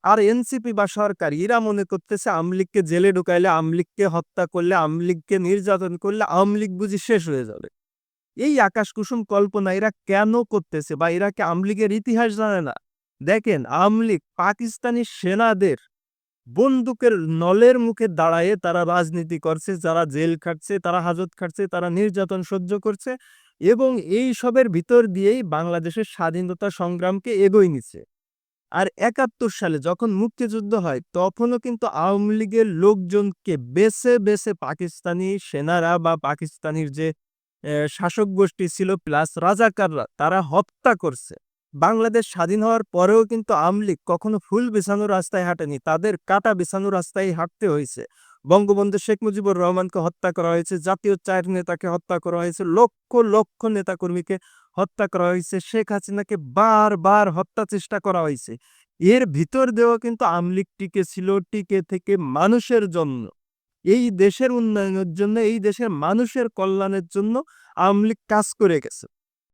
আর NCP বা সরকার এরা মনে করতেছে আওয়ামী লীগকে জেলে ঢুকাইলে, আওয়ামী লীগকে হত্যা করলে, আওয়ামী লীগকে নির্যাতন করলে আওয়ামী লীগ বুঝি শেষ হয়ে যাবে। এই আকাশ কুসুম কল্পনা এরা কেন করতেছে, বা এরা কি আওয়ামী লীগের ইতিহাস জানে না? দেখেন, আওয়ামী লীগ পাকিস্তানি সেনাদের বন্দুকের নলের মুখে দাঁড়ায়ে তারা রাজনীতি করছে, যারা জেল খাটছে, তারা হাজত খাটছে, তারা নির্যাতন সহ্য করছে, এবং এই সবের ভিতর দিয়েই বাংলাদেশের স্বাধীনতা সংগ্রামকে এগোয় নিছে। আর ৭১ সালে যখন মুক্তিযুদ্ধ হয় তখনও কিন্তু আওয়ামী লীগের লোকজনকে বেছে বেছে পাকিস্তানি সেনারা বা পাকিস্তানির যে শাসক গোষ্ঠী ছিল প্লাস রাজাকাররা তারা হত্যা করছে। বাংলাদেশ স্বাধীন হওয়ার পরেও কিন্তু আওয়ামী লীগ কখনো ফুল বিছানো রাস্তায় হাঁটেনি, তাদের কাটা বিছানো রাস্তায় হাঁটতে হয়েছে। বঙ্গবন্ধু শেখ মুজিবুর রহমানকে হত্যা করা হয়েছে, জাতীয় চার নেতাকে হত্যা করা হয়েছে, লক্ষ লক্ষ নেতাকর্মীকে হত্যা করা হয়েছে, শেখ হাসিনাকে বারবার হত্যা চেষ্টা করা হয়েছে। এর ভিতর দিয়েও কিন্তু আওয়ামী লীগ টিকে ছিল, টিকে থেকে মানুষের জন্য, এই দেশের উন্নয়নের জন্য, এই দেশের মানুষের কল্যাণের জন্য আওয়ামী লীগ কাজ করে গেছে।